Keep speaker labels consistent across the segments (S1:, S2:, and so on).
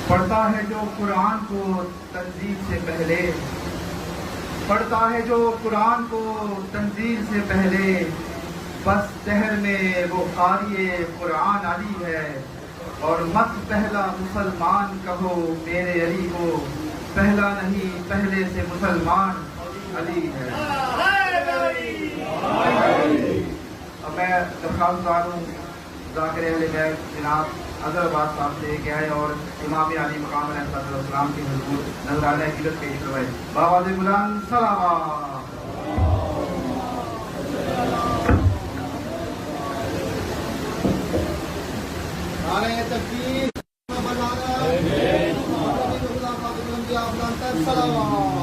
S1: پڑھتا ہے جو قرآن کو تنزیل سے پہلے، پڑھتا ہے جو قرآن کو تنزیل سے پہلے، بس دہر میں وہ قاری قرآن علی ہے، اور مت پہلا مسلمان کہو میرے علی کو، پہلا نہیں پہلے سے مسلمان علی ہے۔ اب میں درخواست دار ہوں ذاکر اہل بیت جناب اظہر عباس صاحب سے کہ آئے اور امام علی مقام علیہ السلام کے حضور نذرانہ عقیدت پیش کروائے۔ بآواز بلند صلوات۔
S2: نعرہ تکبیر، صلوات۔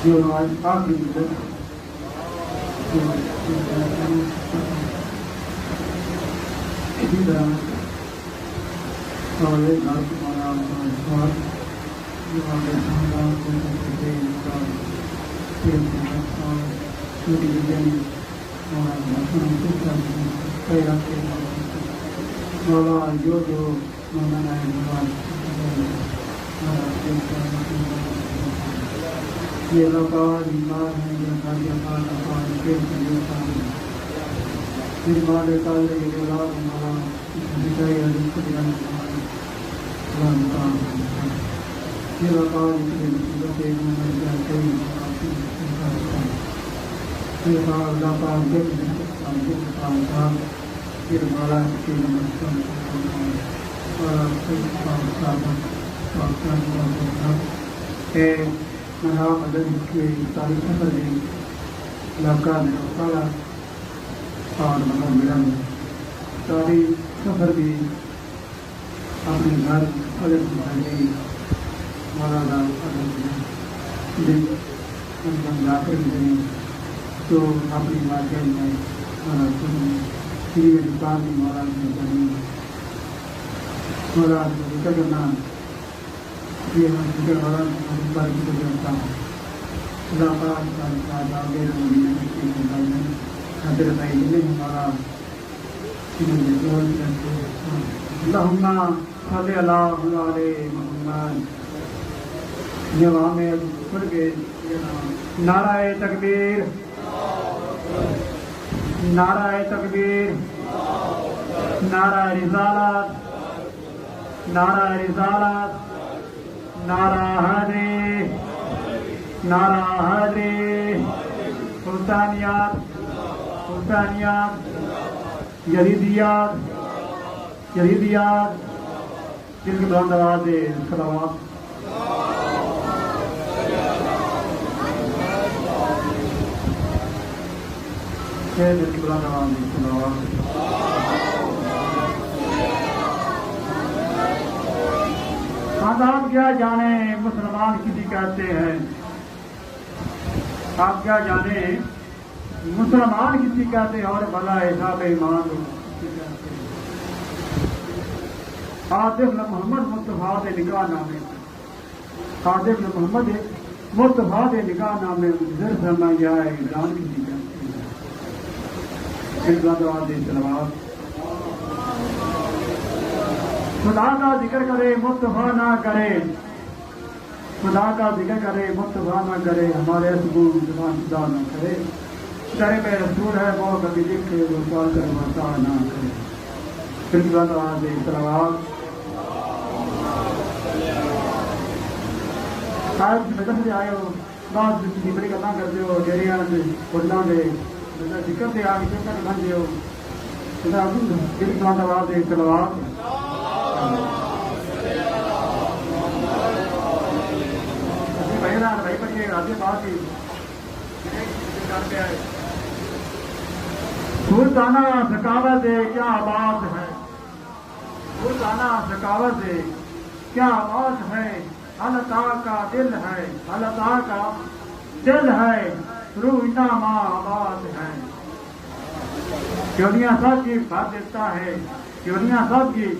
S3: جو آج آخری دن اسی طرح اور ایک بات ہمارا جو ہمارے خاندان کو چھوٹی دن اور مولا جو مولانا یہ لوکال بیمار ہیں یہ ساری افراد افراد کے لیے بیمار کال یہ اولاد ہمارا بچائی علی کو دینا یہ لوکال اس کے مصیبت ایک نمبر جاتے ہیں یہ اللہ پاک کے پھر ہمارا کے نمبر منا مدد کے ساری سفر میں علاقہ میں اٹھایا اور منا ملن ساری سفر بھی اپنے گھر الگ بھائی مولانا دن جا کر گئے تو اپنی مارکیٹ میں فری دکان میں مولانا بنی مولانا کرنا یہ ہم فکر والا بار کی جانتا ہوں ہمارا اللہم صلی اللہ علیہ محمد جوام پڑھ کے نعرہ تکبیر، نعرہ تکبیر، نعرہ رسالت، نعرہ رسالت، نعرہ حیدری، نعرہ حیدری، حسینیات، حسینیات، یزیدیات، یزیدیات، جن کی بلند آواز ہے صلوات۔ جن کی بلند آواز ہے صلوات۔ آپ کیا جانیں مسلمان کسی کہتے ہیں، آپ کیا جانیں مسلمان کسی کہتے ہیں اور بھلا حساب ایمان کسی کہتے ہیں۔ عاطف محمد مصطفیٰ دے نگاہ نامے، عاطف محمد مصطفیٰ دے نگاہ نامے زر فرمایا ہے اعلان کسی کہتے ہیں۔ ایک دعا دے صلوات۔ خدا کا ذکر کرے مصطفیٰ نہ کرے، خدا کا ذکر کرے مصطفیٰ نہ کرے، ہمارے سبور زبان خدا نہ کرے، در پہ رسول ہے وہ کبھی لکھے وہ سوال کر وفا نہ کرے۔ پھر بات آواز ہے صلوات۔ آج مدد سے آئے ہو بعض بڑی گلا کرتے ہو جریاں سے بولنا دے ذکر سے آ کے کر بن ہو پھر بات آواز ہے صلوات۔ آگے بات ہی کر کے آئے سلطانہ سکاوت کیا بات ہے سلطانہ سکاوت کیا بات ہے اللہ تعالیٰ کا دل ہے اللہ تعالیٰ کا دل ہے روح نامہ آباد ہے چوریاں سب کی بات دیتا ہے چوریاں سب کی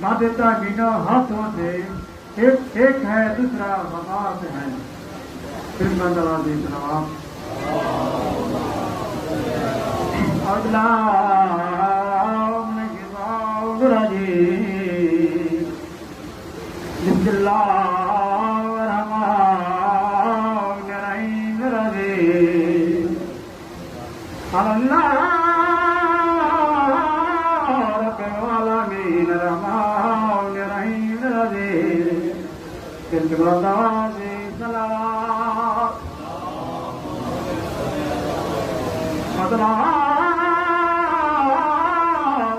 S3: بات دیتا ہے بینوں ہاتھوں سے ایک ہے دوسرا بات ہے پھر بندہ دی سلام اگلا راجی بسم اللہ الرحمن الرحیم رضی اللہ رب العالمین الرحمن الرحیم رضی بسم اللہ صلوات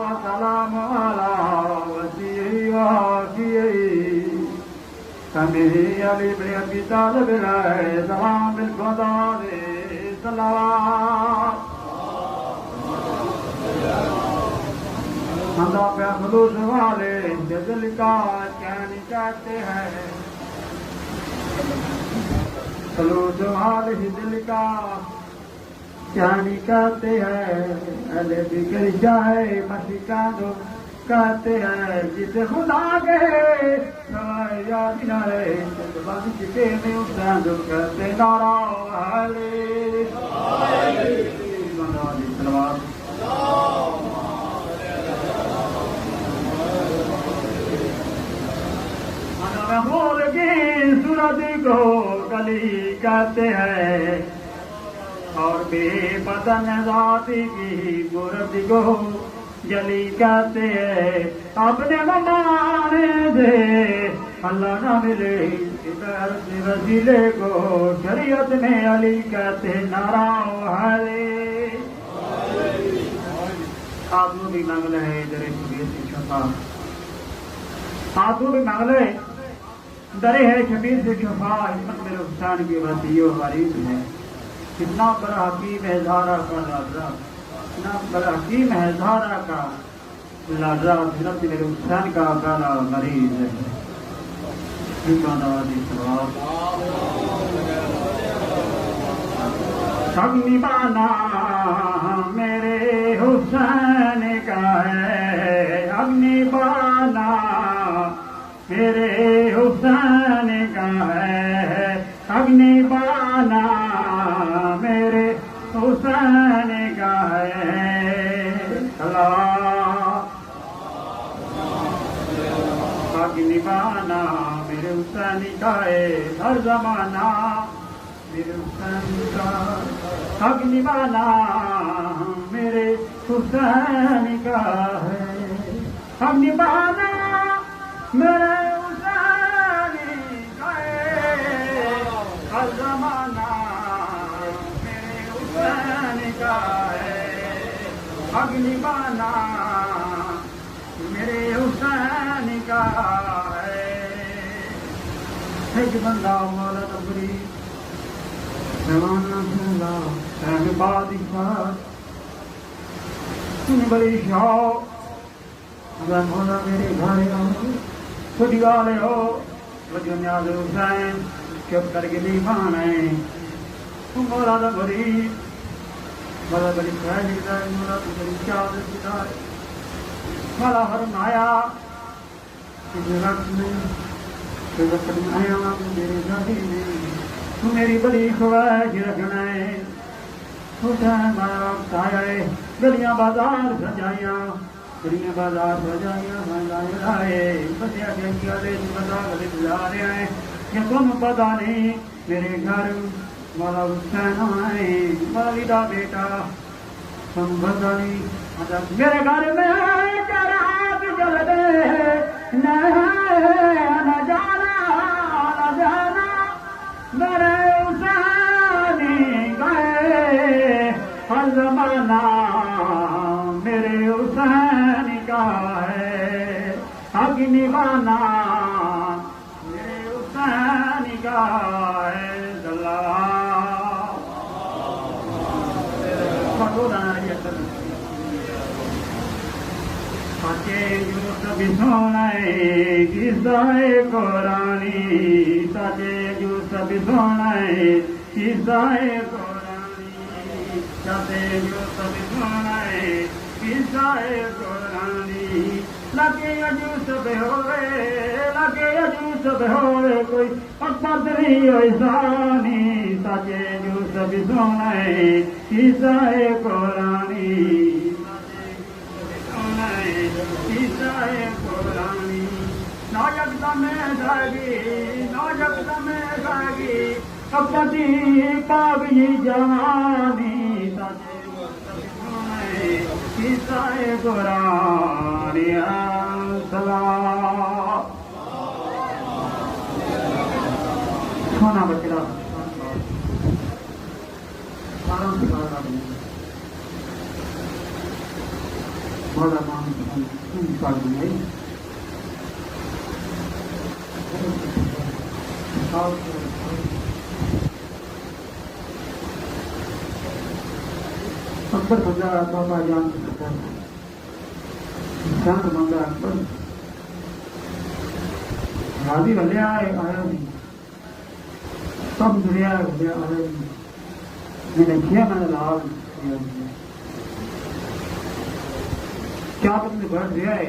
S3: وسلام علی وسیع وافی کمی علی بن ابی طالب علیہ السلام بالخدا صلوات ہمارا پہ خلوص والے دل کا کہنی چاہتے ہیں خلوص والے دل کا کہانی کہتے ہیں اہل بکر جائے مسیحانو کہتے ہیں جسے خدا کے سوائے یاد نہ رہے بند چکے میں اسے دکھ کہتے نعرہ اہلِ سلوات محمود کی صورت کو گلی کہتے ہیں اور بے بدن ذاتی کی مورت کو جلی کہتے ہیں اپنے ممانے دے اللہ نہ ملے وسیلے کو شریعت میں علی کہتے نعرہ حیدر آدموں بھی منگل ہے در شبیر سے شفا آدموں بھی منگل ہے در ہے شبیر سے شفا حکمت میرے حسان کی وسیع و غریب ہے کتنا بڑا حکیم ہے زہرا کا لادرا کتنا بڑا حکیم ہے زہرا کا لادرا حضرت میرے حسین کا گالا مریض ہے اگنی بانا میرے حسین کا ہے اگنی بانا میرے حسین کا ہے اگنی بانا میرے حسین کا ہے اگنی بانا میرے حسین کا ہے ہر زمانہ میرے حسین کا اگنی بانا میرے حسین کا ہے اگنی بانا میرے حسین کا ہے ہر زمانہ میرے حسین کا ہے اگنی بانا میرے حسین کا ہے ایک بندہ مولا نبری زمانہ بھولا اہل بادشاہ تم بڑی شوق اگر مولا میرے گھر آؤ خودی والے ہو وجہ نیاز حسین چپ کر کے دیوان ہے تم مولا نبری مولا بڑی خیلی دائے مولا تو بڑی شہادت دائے مولا فرمایا اس وقت میں فرمایا میرے گھر میں تو میری بڑی خواہش رکھنا ہے حسین مارا وقت آیا ہے گلیاں بازار سجائیاں گلیاں بازار سجائیاں مہنگائی لائے بسیا کے کیالے بتا گلے بجا رہے ہیں کہ تم پتا نہیں میرے گھر مولا حسین آئے والدہ بیٹا تم پتا نہیں میرے گھر میں رات جل دے نہ جانا نہ جانا میرے حسین گئے ہر زمانہ میرے حسین کا ہے اگنی بانا میرے حسین کا ہے سچے یوسف سونے قصہ قرآنی سچے یوسف سونے قصہ قرآنی سچے یوسف سونے قصہ قرآنی لگے یوسف ہوئے کوئی پتری احسانی سچے یوسف سونے قصہ قرآنی پتی پاگی جوانی سائے قرآن سلام سونا بچڑا بڑا نام اکبر بندہ بابا جان شانت بندہ اکبر راضی بھلے آئے آیا نہیں سب دنیا بھلے آیا نہیں میں نے کیا میں نے لال کیا کیا تم نے بڑھ دیا ہے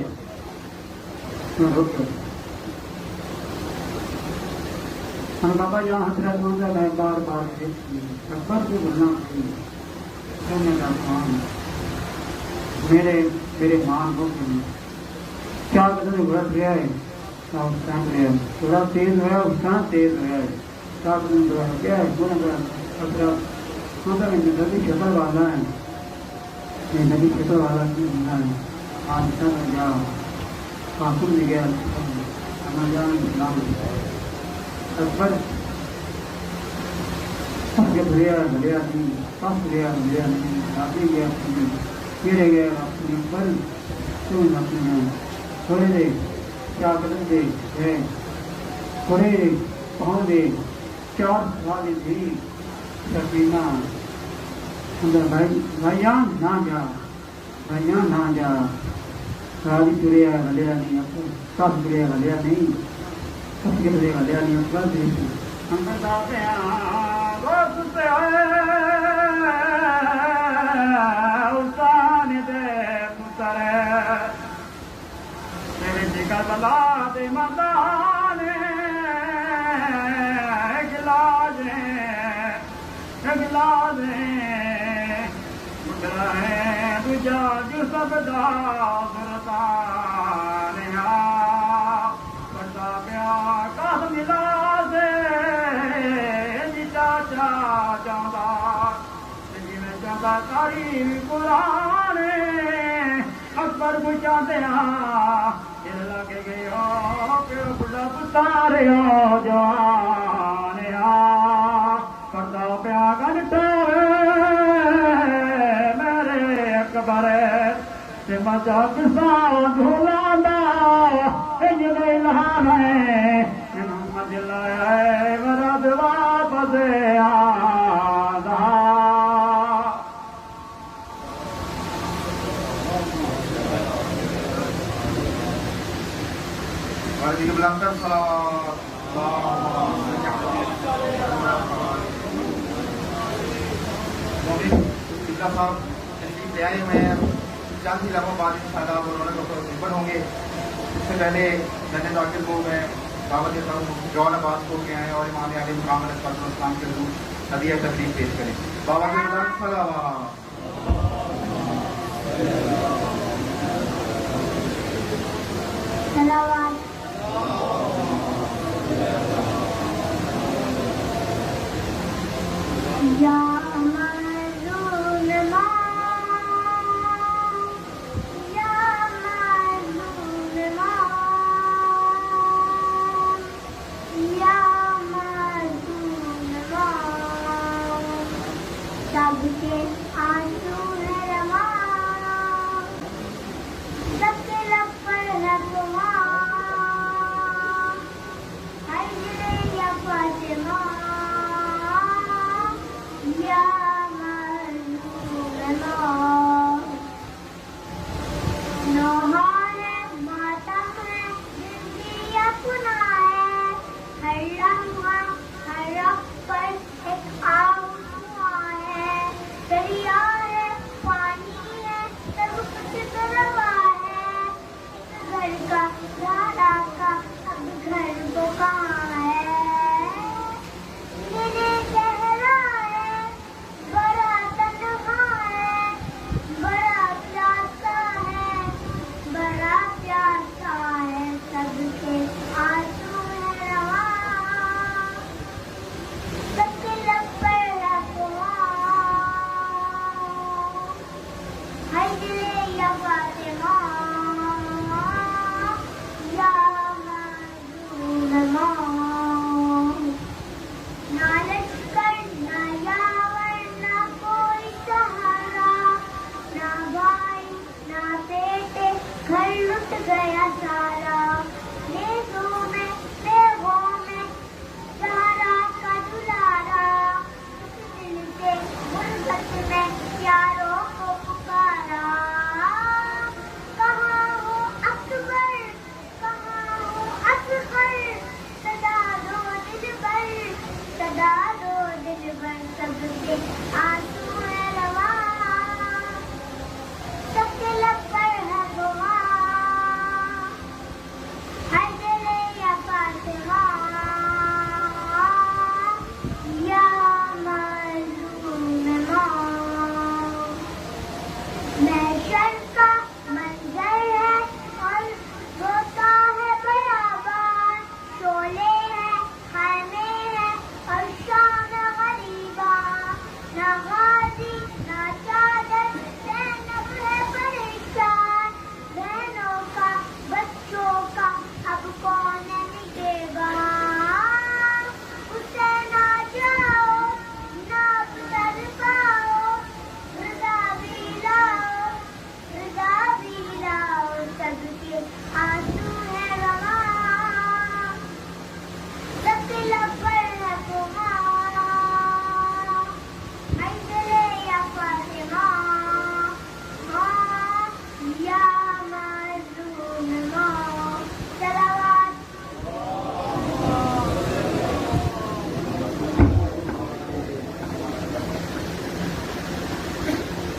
S3: میں رک کر ہم بابا جان حضرت مانگا میں بار بار دیکھتی اکبر کو بننا میرے مان ہو کیا قدر بڑھ گیا ہے تھوڑا تیز ہوا اس تیز ہوا ہے کیا قدر کیا ہے نبی چھتر والا ہے نبی چھتر والا ہے آج تک جا قاسم نے گیا جان اکبر بھلیا بھلیا نہیں کم گیا بھلیا نہیں آگے گیا پھر گیا اپنے پر کیوں اپنے تھوڑے دے کیا قدم دے ہے تھوڑے پاؤں دے 4 سال تھی سکینہ اندر بھائیان نہ جا بھائیان نہ جا راضی چڑیا بھلیا نہیں سب چڑیا بھلیا نہیں سب کے بھلیا بھلیا نہیں اکبر دیکھ اندر داتے ہیں استان دے پتر تیرے جگر بلا دے مدان گلاج مدر ہے دجا جو سب دا سرطان بڑا پیا کس ملا دے تاری قرآن اکبر کو چاہتے ہیں لگے گئے ہو بڑا پتارے جوان کرتا پیا گھنٹے میرے اکبر مچا کسان دھولا لہان ہے مجل ورد واپس
S1: صاحب تشریف لے آئے میں چند ہی لمحوں بعد انشاءاللہ خدمت ہوں گے. اس سے پہلے جنرل داخل کو میں دعوت دیتا ہوں جون عباس کو کے آئے اور امام علی مقام علیہ السلام کے حضور ہدیہ تشریف پیش کریں. بابا کے
S4: No heart.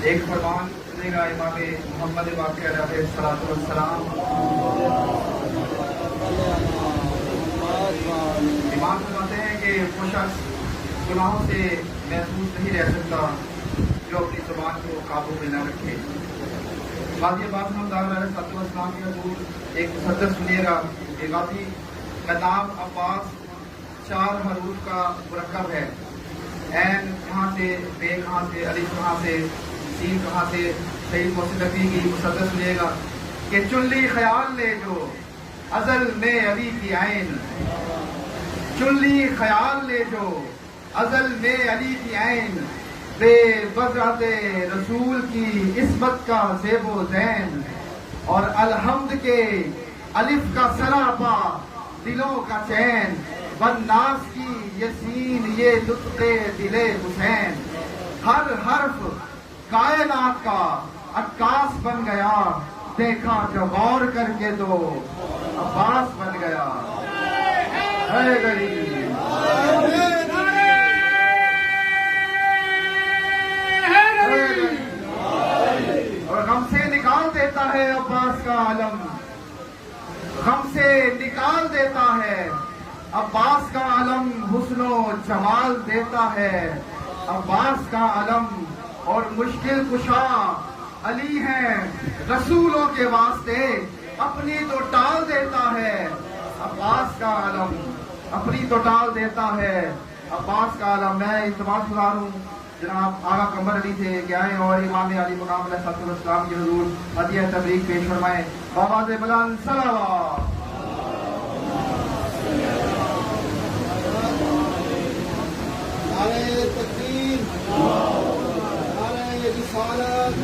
S1: ایک فرمان سنے گا امام محمد باقر علیہ السلام. امام فرماتے ہیں کہ وہ شخص گناہوں سے محفوظ نہیں رہ سکتا جو اپنی زبان کو قابو میں نہ رکھے. غازی عباس محمد علیہ السلام کے حضور ایک مصدر سنیے گا. غازی کا نام عباس 4 حروف کا مرکب ہے. عین کہاں سے، بے کہاں سے، الف کہاں سے، سین کہاں سے. سید محسن نقوی کی مصدر سنیے گا کہ چن لی خیال لے جو ازل میں علی کی عین، چن لی خیال لے جو ازل میں علی کی عین، بے بذرت رسول کی عصمت کا زیب و زین، اور الحمد کے الف کا سراپا دلوں کا چین، والناس کی یسین یہ لطف دل حسین. ہر حرف کائنات کا عکاس بن گیا، دیکھا جو غور کر کے تو عباس بن گیا. حیدری اور غم سے نکال دیتا ہے عباس کا عالم، غم سے نکال دیتا ہے عباس کا علم، حسن و جمال دیتا ہے عباس کا علم. اور مشکل کشا علی ہیں رسولوں کے واسطے، اپنی تو ٹال دیتا ہے عباس کا علم، اپنی تو ٹال دیتا ہے عباس کا علم. میں التماس گزار ہوں جناب آغا قمر علی سے کہ آئیں اور امام علی مقام علیہ السلام کے حضور ہدیہ تبریک پیش فرمائیں. آواز بلند صلوات.
S2: نعرہ تکبیر، نعرہ رسالت،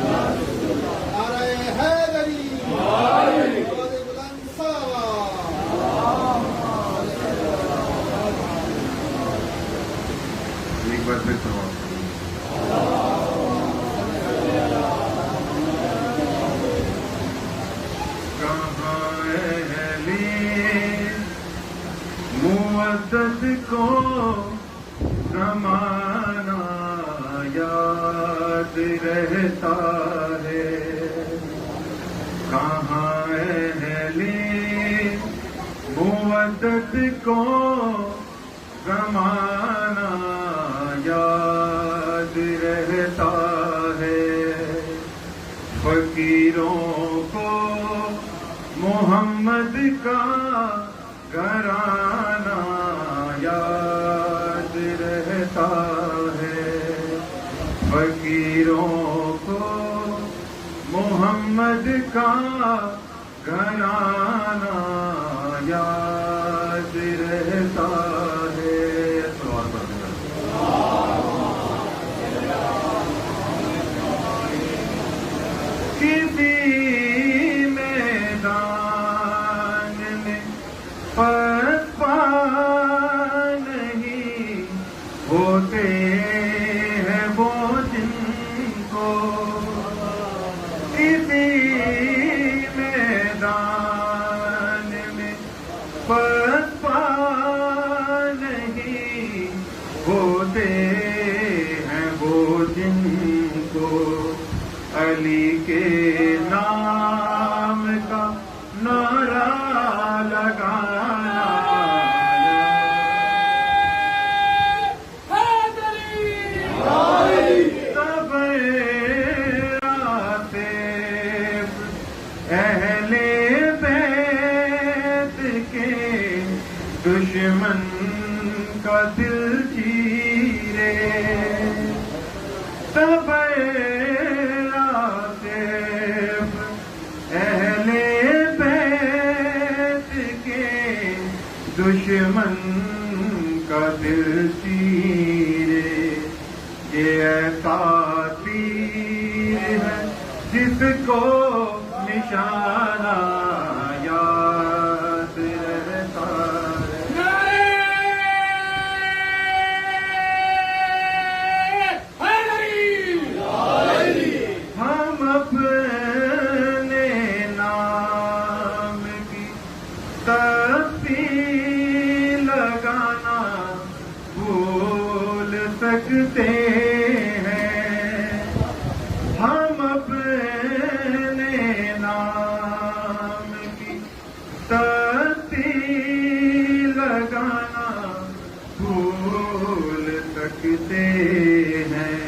S2: نعرہ حیدری، آواز بلند صلوات.
S4: ایک بار پھر سوال. کہاں اہلی مودت کو زمانہ یاد رہتا ہے، کہاں اہلی مودت کو زمانہ یاد رہتا ہے. فقیروں کو محمد کا گھرانہ یاد رہتا ہے. فقیروں کو محمد کا گھرانہ یاد رہتا ہے. کسی میدان میں پسپا نہیں ہوتے ہیں وہ جن کو، کسی میدان میں پسپا نہیں ہوتے ہیں وہ جن کو. علی کے نام کا نعرہ لگانا، سب آصف اہل بیت کے دشمن کا دل چیرے، سب اہل بیت کے دشمن کا دل چیرے. یہ ایسا تیر ہے جس کو نشانہ یاد رہتا ہے. ہم اپنے نام کی تسبیح لگانا بھول سکتے ہیں، ہم پھول تکتے ہیں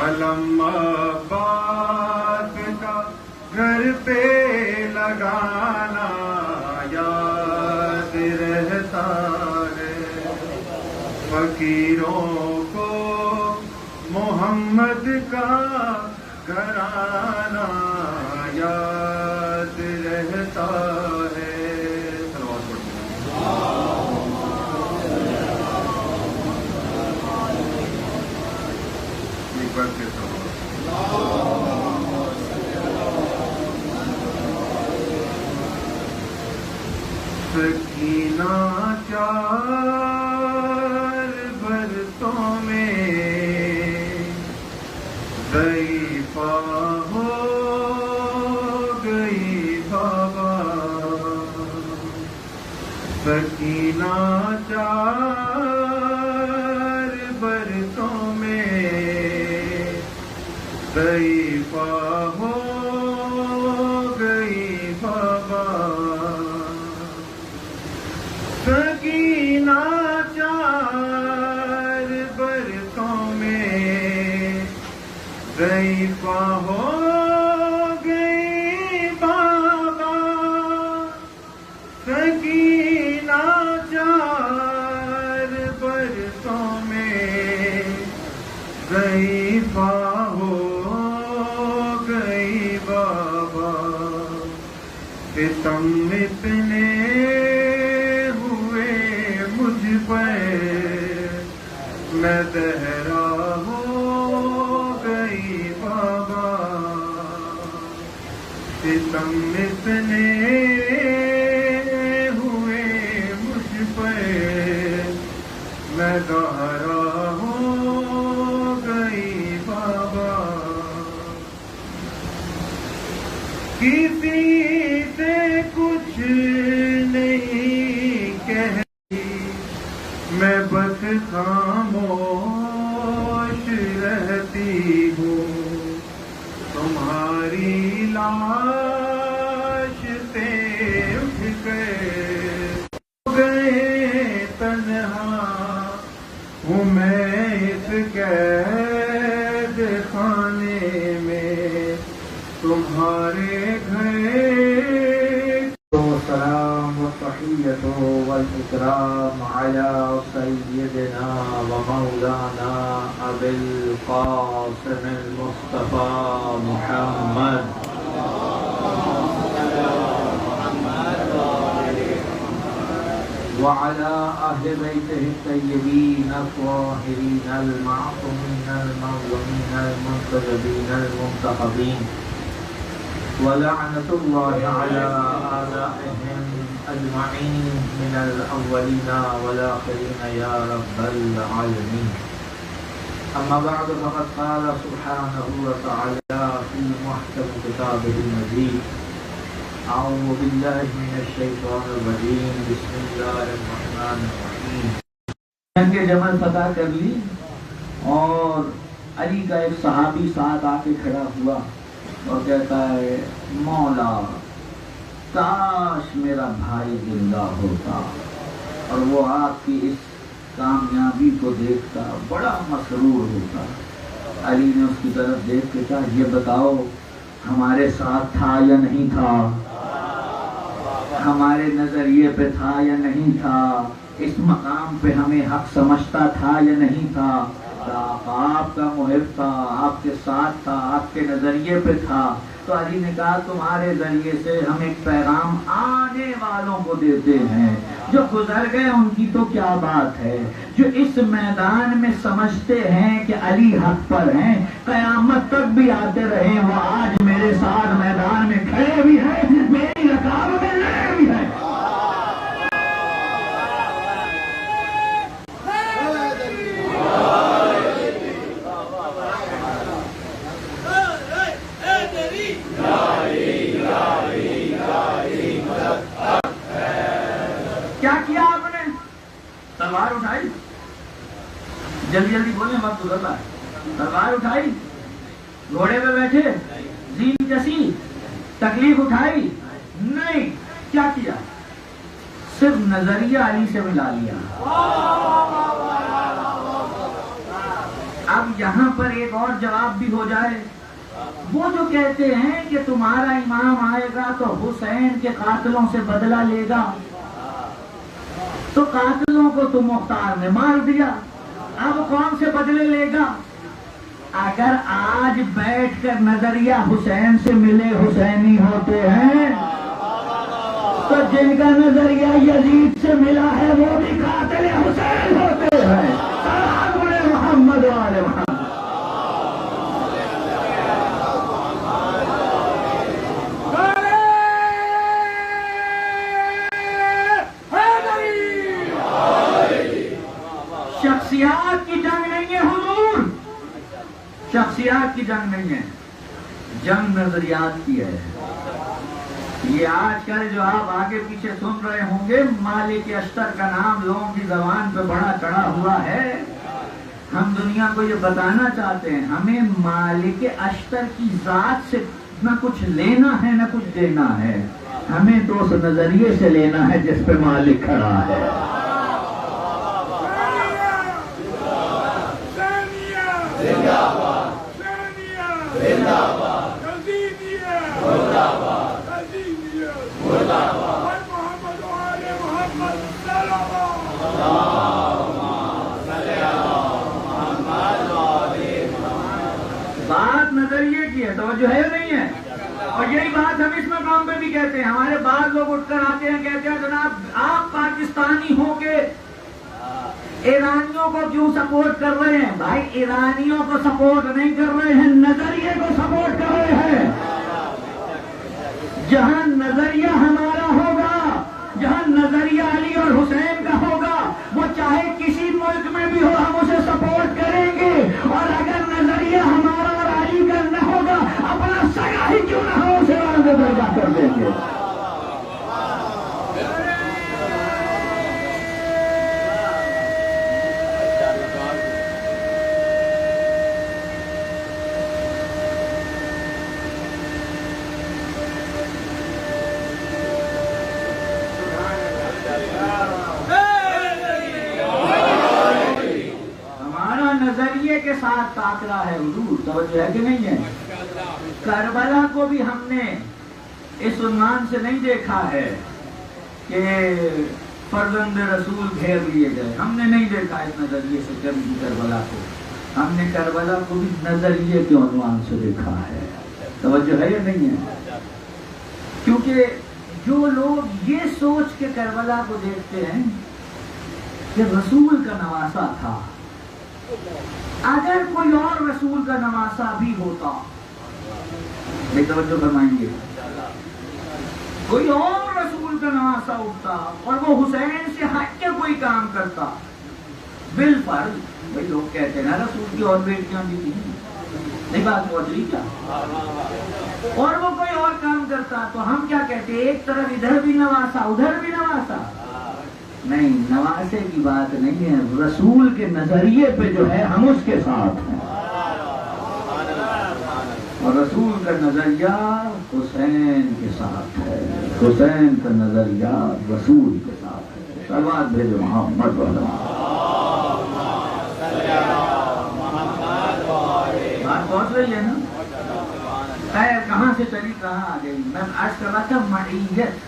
S4: علم عباس کا گھر پہ لگانا یاد رہتا ہے فقیروں کو محمد کا گھرانہ یاد رہتا ہے صلوات پڑھیں ایک بار پھر سکینہ چار برسوں میں ضعیفہ ہو گئی بابا سکینہ چار برسوں میں ضعیفہ ہو گئی بابا سکینہ چار برسوں میں ضعیفہ ہو گئی بابا سکینہ چار برسوں میں ضعیفہ ہو گئی بابا ستم اتنے میں دہرا ہو گئی بابا ستم اتنے ہوئے مجھ پر میں دہرا ہو گئی بابا کسی سے کچھ نہیں کہہ میں بس خاموش رہتی ہوں تمہاری لاش سے اٹھ گئے تنہا ہوں میں اس قید خانے میں تمہارے گھر
S5: السلام والتحية والإكرام على سيدنا ومولانا أبي القاسم المصطفى محمد وعلى أهل بيته الطيبين الطاهرين المعصومين المظلومين المنتجبين المنتخبين ولعنة الله على آبائهم أجمعين من الأولين والآخرين يا رب العالمين أما بعد فقد قال سبحانه وتعالى في محكم كتابه المجيد أعوذ بالله من الشيطان الرجيم بسم الله الرحمن الرحيم
S6: جنگ جمل فتح کر لی اور علی کا ایک صحابی ساتھ آ کے کھڑا ہوا اور کہتا ہے مولا کاش میرا بھائی زندہ ہوتا اور وہ آپ کی اس کامیابی کو دیکھتا بڑا مسرور ہوتا. علی نے اس کی طرف دیکھ کے کہا یہ بتاؤ ہمارے ساتھ تھا یا نہیں تھا, ہمارے نظریے پہ تھا یا نہیں تھا, اس مقام پہ ہمیں حق سمجھتا تھا یا نہیں تھا, آپ کا محب تھا, آپ کے ساتھ تھا, آپ کے نظریے پہ تھا. تو علی نے کہا تمہارے ذریعے سے ہم ایک پیغام آنے والوں کو دیتے ہیں, جو گزر گئے ان کی تو کیا بات ہے, جو اس میدان میں سمجھتے ہیں کہ علی حق پر ہیں, قیامت تک بھی آتے رہے, وہ آج میرے ساتھ میدان میں کھڑے بھی ہیں, میری رکاب میں لڑے بھی ہیں. کیا کیا آپ نے؟ تلوار اٹھائی, جلدی جلدی بولیں وقت گزر رہا ہے. تلوار اٹھائی, گھوڑے پہ بیٹھے, زین کسی, تکلیف اٹھائی نہیں, کیا کیا؟ صرف نظریہ علی سے ملا لیا. یہاں پر ایک اور جواب بھی ہو جائے. وہ جو کہتے ہیں کہ تمہارا امام آئے گا تو حسین کے قاتلوں سے بدلہ لے گا، تو قاتلوں کو تو مختار نے مار دیا، اب کون سے بدلے لے گا؟ اگر آج بیٹھ کر نظریہ حسین سے ملے حسینی ہوتے ہیں تو جن کا نظریہ یزید سے ملا ہے وہ بھی قاتل حسین ہوتے ہیں. سلام علی محمد و آل محمد. شخصیات کی جنگ نہیں ہے حضور، شخصیات کی جنگ نہیں ہے، جنگ نظریات کی ہے. یہ آج کل جو آپ آگے پیچھے سن رہے ہوں گے، مالک اشتر کا نام لوگوں کی زبان پہ بڑا چڑھا ہوا ہے. ہم دنیا کو یہ بتانا چاہتے ہیں ہمیں مالک اشتر کی ذات سے نہ کچھ لینا ہے نہ کچھ دینا ہے، ہمیں تو اس نظریے سے لینا ہے جس پہ مالک کھڑا ہے. بات نظریے کی ہے، توجہ ہے نہیں ہے؟ اور یہی بات ہم اس مقام پہ بھی کہتے ہیں. ہمارے بعض لوگ اٹھ کر آتے ہیں، کہتے ہیں جناب آپ پاکستانی ہو کے ایرانیوں کو کیوں سپورٹ کر رہے ہیں؟ بھائی ایرانیوں کو سپورٹ نہیں کر رہے ہیں، نظریے کو سپورٹ کر رہے ہیں. جہاں نظریہ ہمارا ہوگا، جہاں نظریہ علی اور حسین کا ہوگا، وہ چاہے کسی ملک میں بھی ہو ہم اسے سپورٹ کریں گے. اور اگر نظریہ ہمارا اور علی کا نہ ہوگا، اپنا سگا ہی کیوں نہ ہو اسے آگے درجہ کر دیں گے. نظریے کے ساتھ ٹاکرا ہے حضور، توجہ ہے کہ نہیں ہے؟ کربلا کو بھی ہم نے اس عنوان سے نہیں دیکھا ہے کہ فرزند رسول گھیر لیے گئے، ہم نے نہیں دیکھا اس نظریے سے کربلا کو. ہم نے کربلا کو بھی نظریے کے عنوان سے دیکھا ہے. توجہ ہے یا نہیں ہے؟ کیونکہ جو لوگ یہ سوچ کے کربلا کو دیکھتے ہیں کہ رسول کا نواسہ تھا، اگر کوئی اور رسول کا نواسہ بھی ہوتا، توجہ فرمائیں گے، کوئی اور رسول کا نواسہ اٹھتا اور وہ حسین سے ہٹ کے کوئی کام کرتا، بالفرض بھائی لوگ کہتے ہیں نا رسول کی اور بیٹیاں بھی تھیں، نہیں بات بہت ٹھیک ہے، اور وہ کوئی اور کام کرتا تو ہم کیا کہتے ہیں؟ ایک طرف ادھر بھی نواسا ادھر بھی نواسا. نہیں، نواسے کی بات نہیں ہے، رسول کے نظریے پہ جو ہے ہم اس کے ساتھ ہیں، اور رسول کا نظریہ حسین کے ساتھ ہے، حسین کا نظریہ رسول کے ساتھ ہے. صلوات بھیجو محمد والا. بات پہنچ رہی ہے نا؟ خیر کہاں سے چلی کہاں آ گئی؟ میں عرض کر رہا تھا معیت،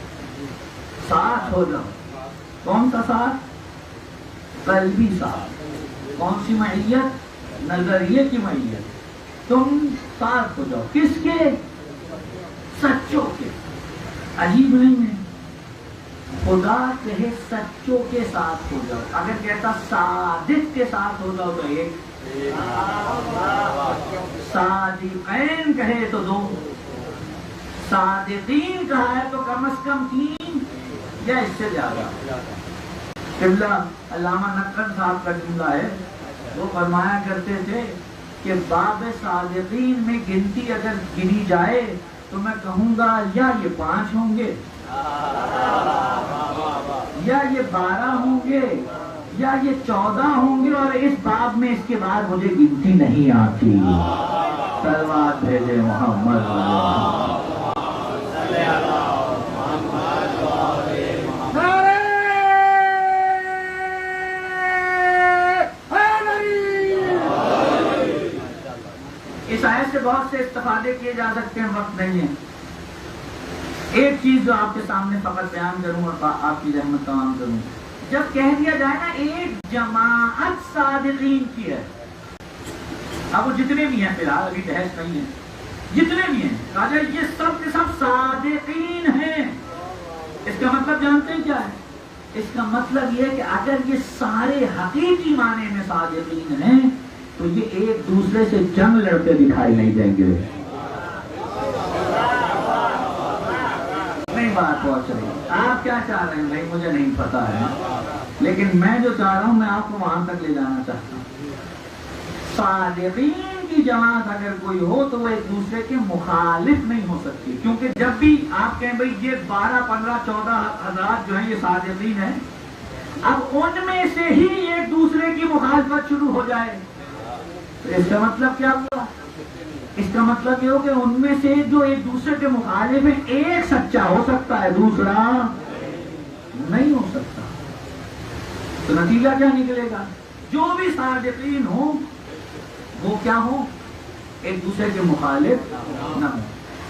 S6: ساتھ ہو جاؤ. کون سا ساتھ؟ قلبی ساتھ. کون سی معیت؟ نظریے کی معیت. تم ساتھ ہو جاؤ کس کے؟ سچوں کے. عجیب نہیں ہے؟ خدا کہے سچوں کے ساتھ ہو جاؤ، اگر کہتا صادق کے ساتھ ہو جاؤ تو ایک، صادقین کہے تو دو، صادقین کہا ہے تو کم از کم تین یا اس سے زیادہ. قبلہ علامہ نقد صاحب کا جملہ ہے، وہ فرمایا کرتے تھے کہ باب صادقین میں گنتی اگر گنی جائے تو میں کہوں گا یا یہ 5 ہوں گے یا یہ 12 ہوں گے یا یہ 14 ہوں گے، اور اس باب میں اس کے بعد مجھے گنتی نہیں آتی. صلوات بھیجے محمد. ایسے بہت سے استفادے کیے جا سکتے ہیں، وقت نہیں ہے۔ ایک چیز جو آپ کے سامنے فقط بیان کروں اور آپ کی رحمت تمام کروں، جب کہہ دیا جائے نا ایک جماعت صادقین کی ہے، اب وہ جتنے بھی ہیں، فی الحال ابھی بحث نہیں ہے، جتنے بھی ہیں کہا جائے یہ سب کے سب صادقین ہیں، اس کا مطلب جانتے ہیں کیا ہے؟ اس کا مطلب یہ ہے کہ اگر یہ سارے حقیقی معنی میں صادقین ہیں تو یہ ایک دوسرے سے جنگ لڑتے دکھائی نہیں دیں گے۔ نہیں بات پہنچ رہی، آپ کیا چاہ رہے ہیں بھائی مجھے نہیں پتا ہے، لیکن میں جو چاہ رہا ہوں میں آپ کو وہاں تک لے جانا چاہتا ہوں۔ صادقین کی جماعت اگر کوئی ہو تو وہ ایک دوسرے کے مخالف نہیں ہو سکتی، کیونکہ جب بھی آپ کہیں بھائی یہ 12 15 14 حضرات جو ہیں یہ صادقین ہیں، اب ان میں سے ہی ایک دوسرے کی مخالفت شروع ہو جائے تو اس کا مطلب کیا ہوا؟ اس کا مطلب یہ ہو کہ ان میں سے جو ایک دوسرے کے مخالف ہیں ایک سچا ہو سکتا ہے، دوسرا نہیں ہو سکتا، تو نتیجہ کیا نکلے گا؟ جو بھی صادقین ہوں وہ کیا ہو؟ ایک دوسرے کے مخالف نہ ہو۔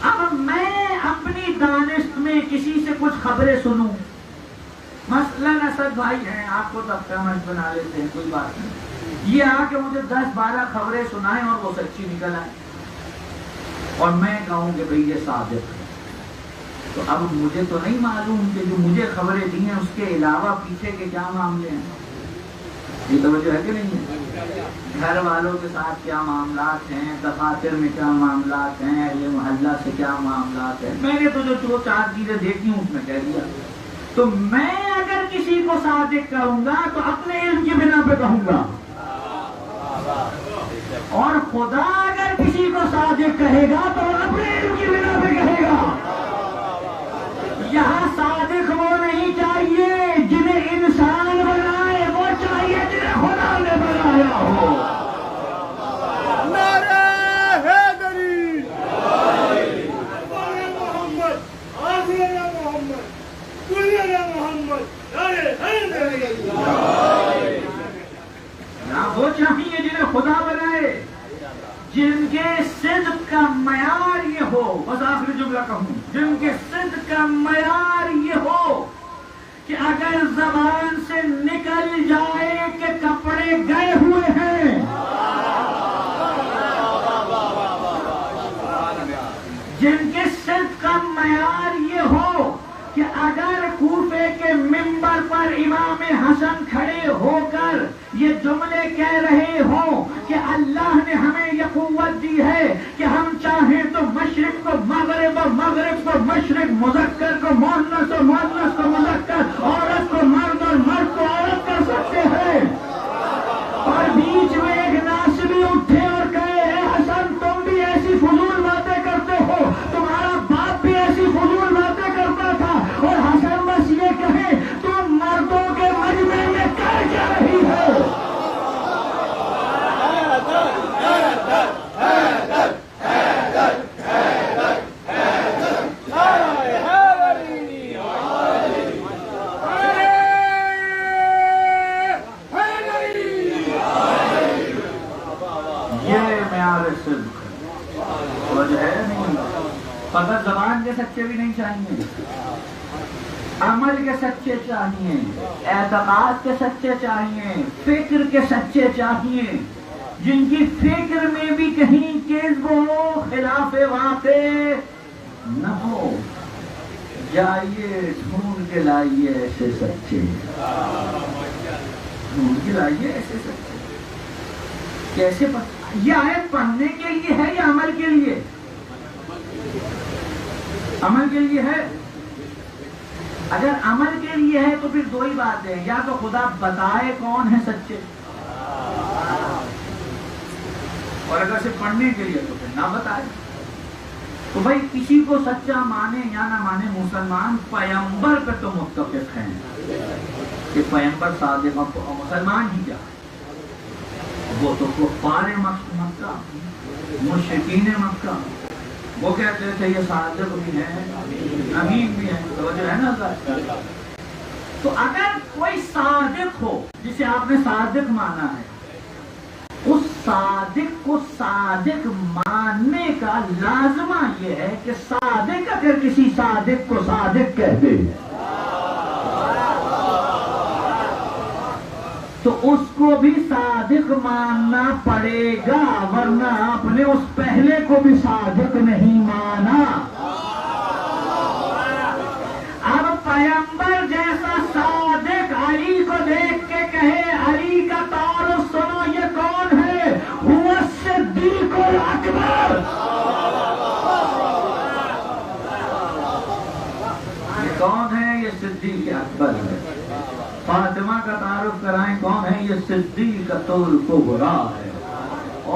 S6: اب میں اپنی دانش میں کسی سے کچھ خبریں سنوں، مثلا اسد بھائی ہیں، آپ کو تب سمجھ بنا لیتے ہیں، کوئی بات نہیں، یہ آ کے مجھے 10 12 خبریں سنائیں اور وہ سچی نکل آئے اور میں کہوں کہ بھئی یہ صادق ہے، تو اب مجھے تو نہیں معلوم کہ جو مجھے خبریں دی ہیں اس کے علاوہ پیچھے کے کیا معاملے ہیں، یہ توجہ ہے کہ نہیں ہے؟ گھر والوں کے ساتھ کیا معاملات ہیں، دفاتر میں کیا معاملات ہیں، یہ محلہ سے کیا معاملات ہیں، میں نے تو جو 2-4 چیزیں دیکھی ہوں اس میں کہہ دیا۔ تو میں اگر کسی کو صادق کہوں گا تو اپنے علم کی بنا پہ کہوں گا، اور خدا اگر کسی کو صادق کہے گا تو اپنے علم کی بنا پہ کہے گا۔ یہاں صادق وہ نہیں چاہیے جنہیں انسان بنائے، وہ چاہیے جنہیں خدا نے بنایا ہو۔
S2: نعرہ حیدری، محمد، آخر محمد، کل محمد، نعرہ حیدری۔
S6: وہ چاہیے جنہیں خدا بنائے، جن کے صدق کا معیار یہ ہو، بس آخری جملہ کہوں، جن کے صدق کا معیار یہ ہو کہ اگر زبان سے نکل جائے کہ کپڑے گئے ہوئے ہیں، جن کے صدق کا معیار یہ ہو کہ اگر کوفے کے منبر پر امام حسن کھڑے ہو کر یہ جملے کہہ رہے ہوں کہ اللہ نے ہمیں یہ قوت دی ہے کہ ہم چاہیں تو مشرق کو مغرب اور مغرب کو مشرق، مذکر کو مؤنث اور مؤنث کو مذکر، عورت کو مرد اور مرد کو عورت کر سکتے ہیں، اور بیچ میں ایک ناصبی اٹھے اور کہے اے حسن تم بھی ایسی فضول باتیں کرتے ہو، تمہارا باپ بھی ایسی فضول باتیں کرتا تھا، اور حسن بس یہ کہے تم مردوں کے مجمع میں کر کیا رہی ہو؟ فقط زبان کے سچے بھی نہیں چاہیے، عمل کے سچے چاہیے، اعتقاد کے سچے چاہیے، فکر کے سچے چاہیے، جن کی فکر میں بھی کہیں کذب ہو، خلاف واقع نہ ہو۔ جائیے ڈھونڈ کے لائیے ایسے سچے، ڈھونڈ کے لائیے ایسے سچے۔ کیسے یہ آیت پڑھنے کے لیے ہے یا عمل کے لیے؟ عمل کے لیے ہے۔ اگر عمل کے لیے ہے تو پھر دو ہی بات ہے، یا تو خدا بتائے کون ہے سچے، اور اگر صرف پڑھنے کے لیے تو پھر نہ بتائے۔ تو بھائی کسی کو سچا مانے یا نہ مانے، مسلمان پیغمبر پہ تو متفق ہیں کہ پیغمبر صادق، مسلمان ہی کیا، وہ تو کفار مکہ، مشرکین مکہ، وہ کہتے تھے یہ صادق بھی ہے، امین بھی ہے، توجہ ہے نا سر؟ تو اگر کوئی صادق ہو جسے آپ نے صادق مانا ہے، اس صادق کو صادق ماننے کا لازمہ یہ ہے کہ صادق اگر کسی صادق کو صادق کہہ دے تو اس کو بھی صادق ماننا پڑے گا، ورنہ آپ نے اس پہلے کو بھی صادق نہیں مانا۔ اب پیغمبر جیسا صادق علی کو دیکھ کے کہے علی کا تعارف سنو، یہ کون ہے؟ هو الصدیق الاکبر۔ یہ کون ہے؟ یہ صدیق اکبر ہے۔ فاطمہ کا تعارف کرائیں، کون ہے؟ یہ صدیقۃ الکبریٰ ہے۔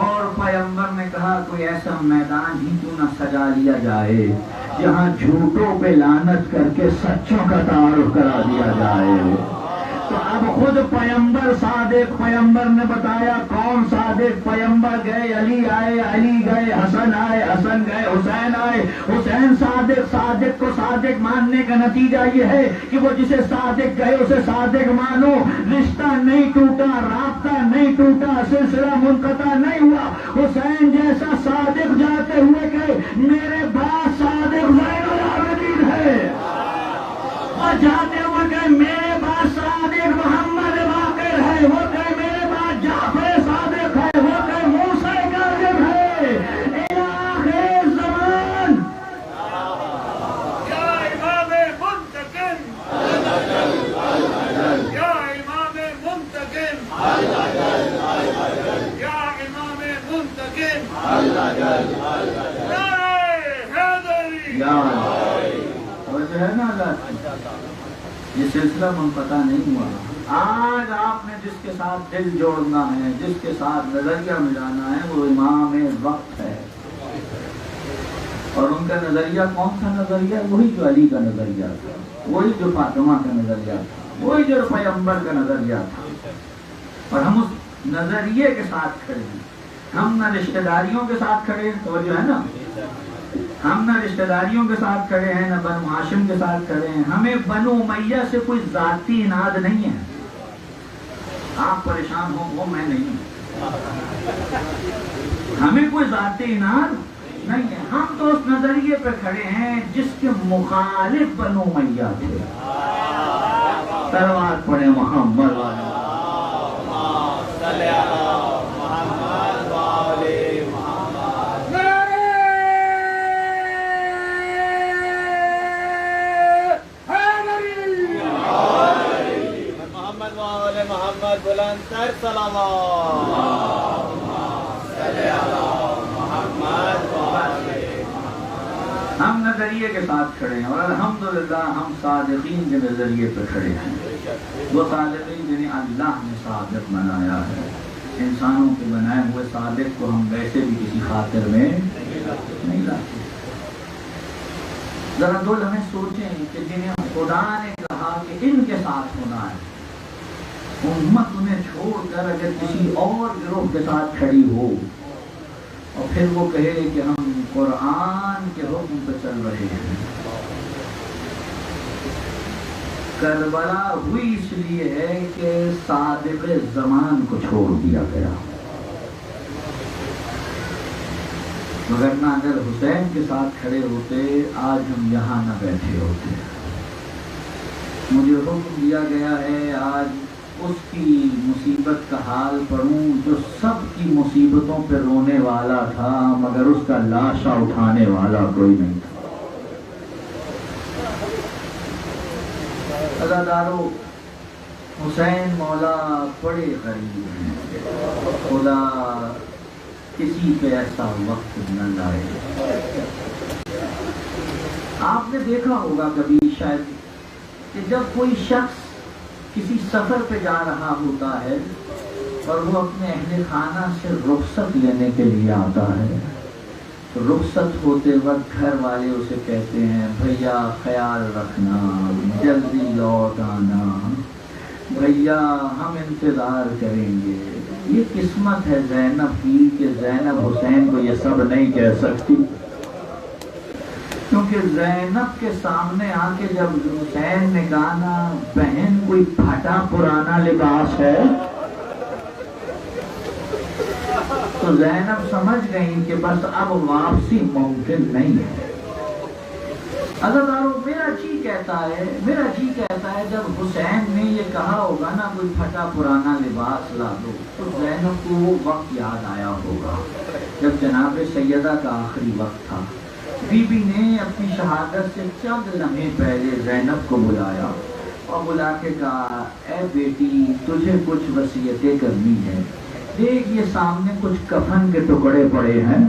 S6: اور پیغمبر نے کہا کوئی ایسا میدان ہی کیوں نہ سجا لیا جائے جہاں جھوٹوں پہ لعنت کر کے سچوں کا تعارف کرا دیا جائے۔ تو اب خود پیغمبر صادق، پیغمبر نے بتایا کون صادق، پیغمبر گئے، علی آئے، علی گئے، حسن آئے، حسن گئے، حسین آئے، حسین صادق۔ صادق کو صادق ماننے کا نتیجہ یہ ہے کہ وہ جسے صادق کہے اسے صادق مانو۔ رشتہ نہیں ٹوٹا، رابطہ نہیں ٹوٹا، سلسلہ منقطع نہیں ہوا۔ حسین جیسا صادق جاتے ہوئے کہ میرے باپ صادق زین العابدین ہے، اور جاتے ہوئے کہ میرے باپ صادق محمد باقر ہے، وہ کہ میرے باپ جعفر صادق ہے، وہ کہ موسیٰ کاظم ہے، الی آخر زمان۔
S2: یا امام منتقم، یا امام منتقم، یا امام منتقم، حیدری۔
S6: اور جو ہے نا اللہ یہ سلسلہ منقطع نہیں ہوا۔ آج آپ نے جس کے ساتھ دل جوڑنا ہے، جس کے ساتھ نظریہ ملانا ہے، وہ امام وقت ہے۔ اور ان کا نظریہ کون سا نظریہ؟ وہی جو علی کا نظریہ تھا، وہی جو فاطمہ کا نظریہ تھا، وہی جو پیغمبر کا نظریہ تھا۔ اور ہم اس نظریے کے ساتھ کھڑے ہیں، ہم نہ رشتہ داریوں کے ساتھ کھڑے ہیں، تو جو ہے نا ہم نہ رشتہ داریوں کے ساتھ کھڑے ہیں، نہ بنو ہاشم کے ساتھ کھڑے ہیں۔ ہمیں بنو امیہ سے کوئی ذاتی اناد نہیں ہے۔ آپ پریشان ہو وہ میں نہیں ہوں، ہمیں کوئی ذاتی اناد نہیں ہے۔ ہم تو اس نظریے پہ کھڑے ہیں جس کے مخالف بنو امیہ تھے۔ تلوار پڑھے محمد والا
S5: محمد بلند تر صلوات۔
S6: ہم نظریے کے ساتھ کھڑے ہیں، اور الحمدللہ ہم صادقین کے نظریے پہ کھڑے ہیں۔ وہ صادقین جنہیں اللہ نے صادق بنایا ہے۔ انسانوں کے بنائے ہوئے صادق کو ہم ویسے بھی کسی خاطر میں نہیں لاتے۔ ذرا دو لمحے سوچیں کہ جنہیں خدا نے کہا کہ ان کے ساتھ ہونا ہے، امت انہیں چھوڑ کر اگر کسی اور گروہ کے ساتھ کھڑی ہو اور پھر وہ کہے کہ ہم قرآن کے حکم پہ چل رہے ہیں۔ کربلا ہوئی اس لیے ہے کہ صادق زمان کو چھوڑ دیا گیا، وگرنہ اگر حسین کے ساتھ کھڑے ہوتے آج ہم یہاں نہ بیٹھے ہوتے۔ مجھے حکم دیا گیا ہے آج اس کی مصیبت کا حال پڑھوں جو سب کی مصیبتوں پہ رونے والا تھا، مگر اس کا لاشا اٹھانے والا کوئی نہیں تھا۔ عزادارو، حسین مولا بڑے غریب ہیں، خدا کسی پہ ایسا وقت نہ لائے۔ آپ نے دیکھا ہوگا کبھی شاید کہ جب کوئی شخص کسی سفر پہ جا رہا ہوتا ہے اور وہ اپنے اہل خانہ سے رخصت لینے کے لیے آتا ہے، تو رخصت ہوتے وقت گھر والے اسے کہتے ہیں بھیا خیال رکھنا، جلدی لوٹ آنا، بھیا ہم انتظار کریں گے۔ یہ قسمت ہے زینب کی کہ زینب حسین کو یہ سب نہیں کہہ سکتی، کیونکہ زینب کے سامنے آ کے جب حسین نے کہا نا بہن کوئی پھٹا پرانا لباس ہے، تو زینب سمجھ گئی کہ بس اب واپسی ممکن نہیں ہے۔ عزیزارو میرا جی کہتا ہے جب حسین نے یہ کہا ہوگا نا کوئی پھٹا پرانا لباس لا دو، تو زینب کو وہ وقت یاد آیا ہوگا جب جناب سیدہ کا آخری وقت تھا۔ بی بی نے اپنی شہادت سے چند لمحے پہلے زینب کو بلایا اور بلا کے کہا اے بیٹی تجھے کچھ وصیتیں کرنی ہے، دیکھ یہ سامنے کچھ کفن کے ٹکڑے پڑے ہیں،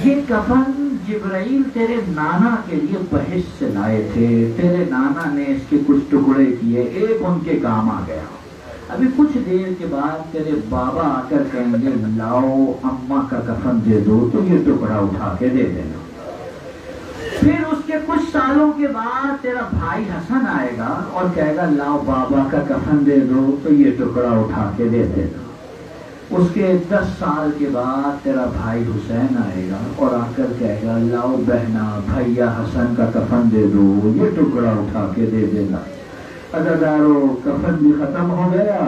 S6: یہ کفن جبرائیل تیرے نانا کے لیے بہشت سے لائے تھے، تیرے نانا نے اس کے کچھ ٹکڑے کیے، ایک ان کے کام آ گیا، ابھی کچھ دیر کے بعد تیرے بابا آ کر کہیں گے لاؤ اماں کا کفن دے دو، تو یہ ٹکڑا اٹھا کے دے دینا۔ پھر اس کے کچھ سالوں کے بعد تیرا بھائی حسن آئے گا اور کہے گا لاؤ بابا کا کفن دے دو، تو یہ ٹکڑا اٹھا کے دے دینا۔ اس کے 10 سال کے بعد تیرا بھائی حسین آئے گا اور آ کر کہے گا لاؤ بہنا بھیا حسن کا کفن دے دو، یہ ٹکڑا اٹھا کے دے دینا۔ عزیزارو کفن بھی ختم ہو گیا،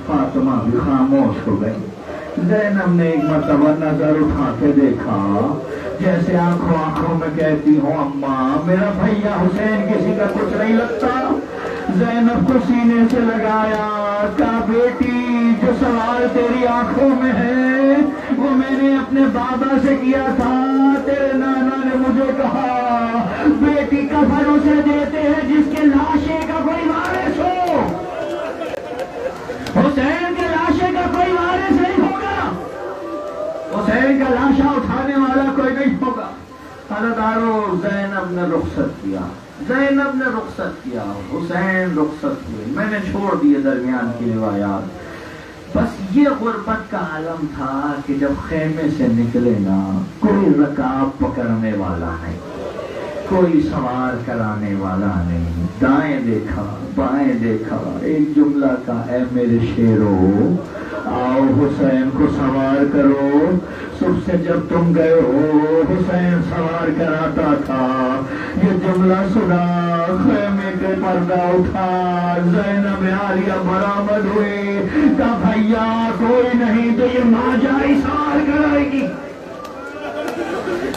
S6: فاطمہ بھی خاموش ہو گئی۔ زینب نے ایک مرتبہ نظر اٹھا کے دیکھا، جیسے آنکھوں میں کہتی ہوں اماں میرا بھیا حسین کسی کا کچھ نہیں لگتا۔ زینب کو سینے سے لگایا، کہا بیٹی جو سوال تیری آنکھوں میں ہے وہ میں نے اپنے بابا سے کیا تھا، تیرے نانا نے مجھے کہا بیٹی کفن اسے دیتے ہیں جس کے لاشے کا کوئی وارث ہو، حسین کے لاشے کا کوئی وارث نہیں ہوگا، حسین کا لاشا اٹھانے والا کوئی نہیں ہوگا۔ حضرتارو زینب نے رخصت کیا، حسین رخصت ہوئے، میں نے چھوڑ دیے درمیان کی روایات۔ بس یہ غربت کا عالم تھا کہ جب خیمے سے نکلے نا کوئی رکاب پکڑنے والا نہیں، کوئی سوار کرانے والا نہیں، دائیں دیکھا بائیں دیکھا، ایک جملہ کا اے میرے شیرو آؤ حسین کو سوار کرو، صبح سے جب تم گئے ہو حسین سوار کراتا تھا، یہ جملہ سنا خیمے کے پردہ اٹھا، زینب عالیہ برآمد ہوئی، کہا بھیا کوئی نہیں تو یہ ماں جائی سوار کرائے گی۔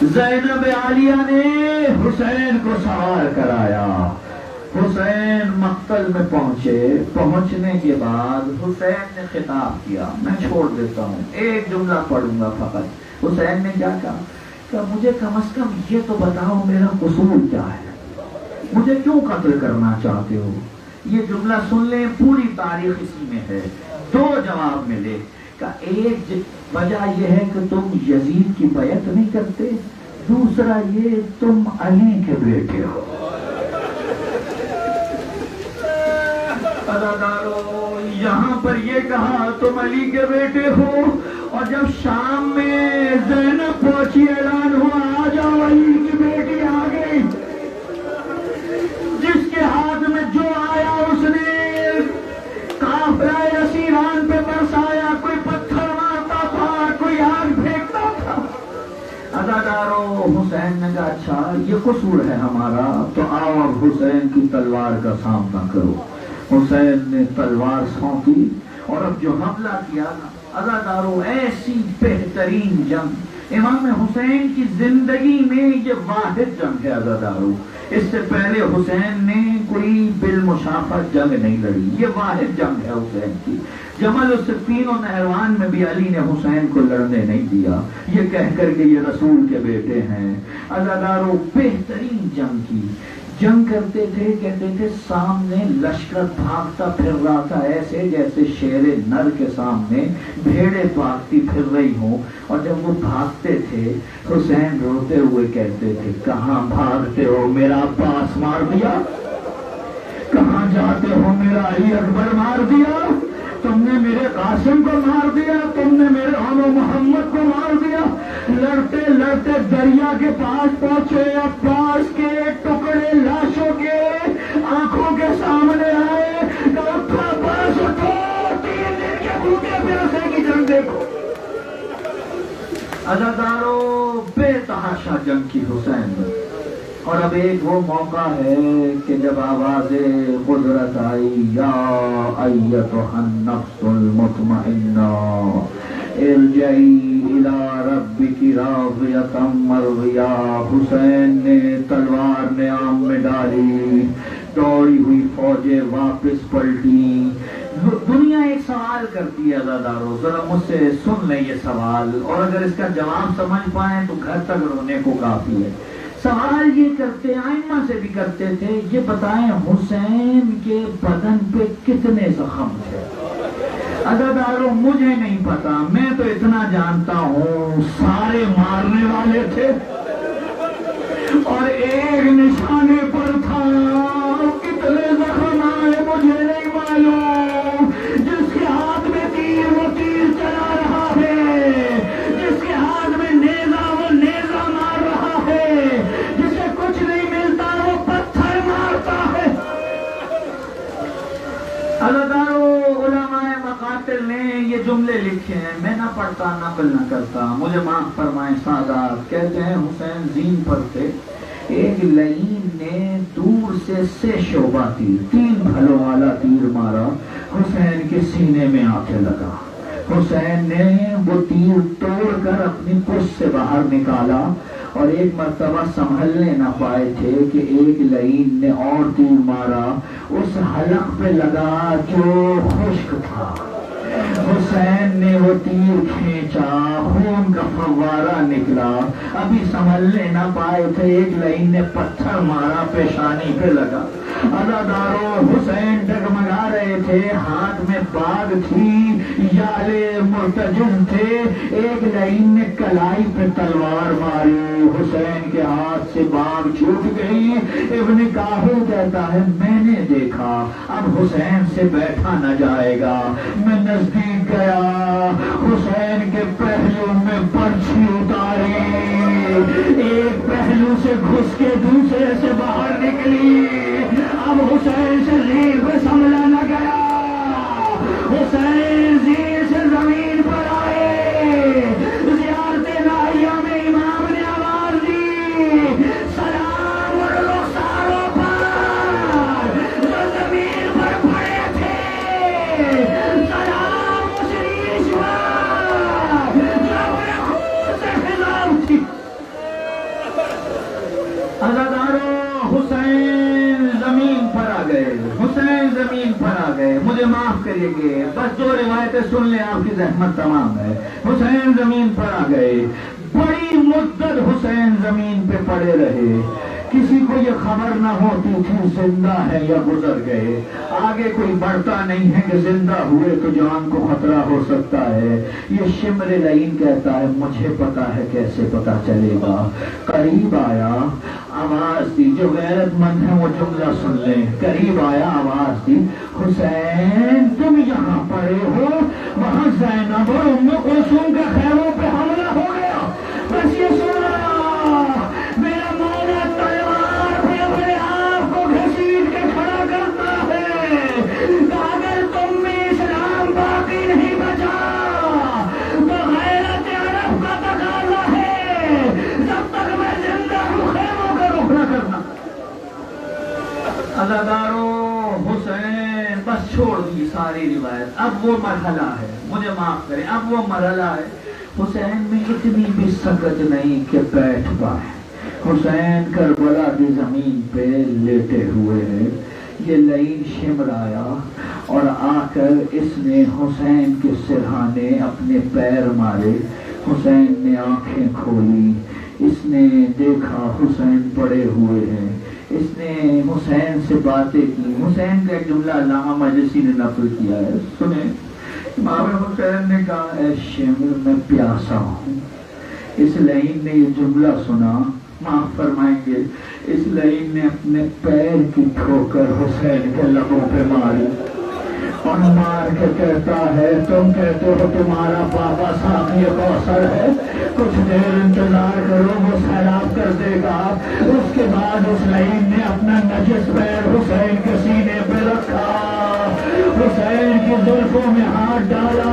S6: زینب عالیہ نے حسین کو سوار کرایا، حسین مقتل میں پہنچنے کے بعد حسین نے خطاب کیا، میں چھوڑ دیتا ہوں ایک جملہ پڑھوں گا فقط۔ حسین نے کیا کہا کہ مجھے کم از کم یہ تو بتاؤ میرا قصور کیا ہے، مجھے کیوں قتل کرنا چاہتے ہو؟ یہ جملہ سن لیں، پوری تاریخ اسی میں ہے۔ 2 جواب ملے، کہ ایک وجہ یہ ہے کہ تم یزید کی بیعت نہیں کرتے، دوسرا یہ تم علی کے بیٹے ہو۔ یہاں پر یہ کہا تم علی کے بیٹے ہو، اور جب شام میں زینب پہنچی اعلان ہوا آ جاؤ علی کی بیٹی آ گئی، جس کے ہاتھ میں جو آیا اس نے قافلہ اسیران پہ برسایا، کوئی پتھر مارتا تھا کوئی آگ پھینکتا تھا۔ عزادارو حسین نے کہا اچھا یہ قصور ہے ہمارا، تو آؤ اب حسین کی تلوار کا سامنا کرو۔ حسین نے تلوار سونپی اور اب جو حملہ کیا نا عزادارو ایسی بہترین جنگ امام حسین کی زندگی میں یہ واحد جنگ ہے عزادارو، اس سے پہلے حسین نے کوئی بالمشافت جنگ نہیں لڑی، یہ واحد جنگ ہے حسین کی۔ جمل الصفین و نہروان میں بھی علی نے حسین کو لڑنے نہیں دیا، یہ کہہ کر کہ یہ رسول کے بیٹے ہیں۔ عزادارو بہترین جنگ کی، جنگ کرتے تھے، کہتے تھے سامنے لشکر بھاگتا پھر رہا تھا ایسے جیسے شیر نر کے سامنے بھیڑیں بھاگتی پھر رہی ہوں، اور جب وہ بھاگتے تھے حسین روتے ہوئے کہتے تھے کہاں بھاگتے ہو میرا عباس مار دیا، کہاں جاتے ہو میرا علی اکبر مار دیا، تم نے میرے قاسم کو مار دیا، تم نے میرے عمو محمد کو مار دیا۔ لڑتے لڑتے دریا کے پاس پہنچے، عباس کے ٹکڑے لاشوں کے آنکھوں کے سامنے آئے، کہ اٹھو عباس اٹھو، 3 دن کے بھوکے پیاسے کی جنگ دیکھو۔ عزادارو بے تحاشا جنگ کی حسین نے، اور اب ایک وہ موقع ہے کہ جب آواز قدرت آئی یا ایتھا النفس المطمئنہ ارجعی الی ربکی راضیۃ مرضیہ. حسین نے تلوار نیام میں ڈالی، دوڑی ہوئی فوجیں واپس پلٹی. دنیا ایک سوال کرتی ہے عزادارو، ذرا مجھ سے سن لیں یہ سوال، اور اگر اس کا جواب سمجھ پائیں تو گھر تک رونے کو کافی ہے. سوال یہ کرتے، آئمہ سے بھی کرتے تھے، یہ بتائیں حسین کے بدن پہ کتنے زخم تھے؟ عزادارو مجھے نہیں پتا، میں تو اتنا جانتا ہوں سارے مارنے والے تھے اور ایک نشانے پر تھا. کتنے زخم آئے مجھے نہیں معلوم. جس کے ہاتھ میں تیر وہ تیر چلا رہا ہے، جس کے ہاتھ میں نیزہ وہ نیزہ مار رہا ہے، جسے کچھ نہیں ملتا وہ پتھر مارتا ہے. عزادارو علماء مقاتل نے یہ جملے لکھے ہیں، میں نہ پڑھتا نقل نہ کرتا، مجھے معاف فرمائیں سادات. کہتے ہیں حسین زین پر تھے، ایک لعین نے دور سے 6 شعبہ تین بھلوں والا تیر مارا، حسین کے سینے میں آ کے لگا. حسین نے وہ تیر توڑ کر اپنی پشت سے باہر نکالا اور ایک مرتبہ سنبھلنے نہ پائے تھے کہ ایک لعین نے اور تیر مارا، اس حلق پہ لگا جو خشک تھا. حسین نے وہ تیر کھینچا، خون کا فوارہ نکلا. ابھی سنبھلنے نہ پائے تھے، ایک لعین نے پتھر مارا، پیشانی پہ لگا. عزادارو حسین ڈگمگا رہے تھے، ہاتھ میں باغ تھی، یالے مرتجم تھے. ایک لعین نے کلائی پہ تلوار ماری، حسین کے ہاتھ سے باغ چھوٹ گئی. ابن کاہل کہتا ہے میں نے دیکھا اب حسین سے بیٹھا نہ جائے گا، میں نزدیک گیا، حسین کے پہلو میں برچھی اتاری، ایک پہلو سے گھس کے دوسرے سے باہر نکلی. اب حسین سے زیر پہ سنبھلا نہ گیا، حسین زیر سے زمین پر آئے. زیارت نائیہ میں امام نے آواز دی، سلام اور رخساروں پر جو زمین پر پڑے تھے، سلام اس ریش پر جو اپنے خون سے خضاب تھی. عزادارو حسین زمین پر آ گئے، حسین زمین پر آ گئے. مجھے معاف کریے گے، بس جو روایتیں سن لیں آپ کی زحمت تمام ہے. حسین زمین پر آ گئے، بڑی مدت حسین زمین پہ پڑے رہے. کسی کو یہ خبر نہ ہوتی تھی زندہ ہے یا گزر گئے. آگے کوئی بڑھتا نہیں ہے کہ زندہ ہوئے تو جان کو خطرہ ہو سکتا ہے. یہ شمر لعین کہتا ہے مجھے پتا ہے کیسے پتا چلے گا. قریب آیا، آواز دی، جو غیرت مند ہے وہ جملہ سن لیں. قریب آیا، آواز دی، حسین تم یہاں پڑے ہو، وہاں زینب اور ام کلثوم کے خیموں پہ حملہ ہو گیا. بس یہ سنا، میرا مولا تلوار پہ اپنے آپ کو گھسیٹ کے کھڑا کرتا ہے. اگر تم میں اسلام باقی نہیں بچا تو غیرت عرب کا تقاضا ہے، جب تک میں زندہ ہوں خیموں کا رخ نہ کرنا. عزادارو حسین بس چھوڑ دی ساری روایت، اب وہ مرحلہ ہے، مجھے معاف کریں، اب وہ مرحلہ ہے. حسین میں اتنی بھی سکت نہیں کہ بیٹھ پائے. حسین کربلا کی زمین پہ لیٹے ہوئے ہیں. یہ لعین شمر آیا اور آ کر اس نے حسین کے سرہانے اپنے پیر مارے. حسین نے آنکھیں کھولی، اس نے دیکھا حسین پڑے ہوئے ہیں. اس نے حسین سے باتیں کی. حسین کا ایک جملہ علامہ مجلسی نے نقل کیا ہے، سنیں. امام حسین نے کہا اے شمر میں پیاسا ہوں. اس لعین نے یہ جملہ سنا، معاف فرمائیں گے، اس لعین نے اپنے پیر کی ٹھوکر حسین کے لبوں پہ ماری اور مار کے کہتا ہے تم کہتے ہو تمہارا بابا ساقی کوثر ہے، کچھ دیر انتظار کرو وہ سیلاب کر دے گا. اس کے بعد اس لعین نے اپنا نجس پیر حسین کے سینے پہ رکھا، حسین کی زلفوں میں ہاتھ ڈالا.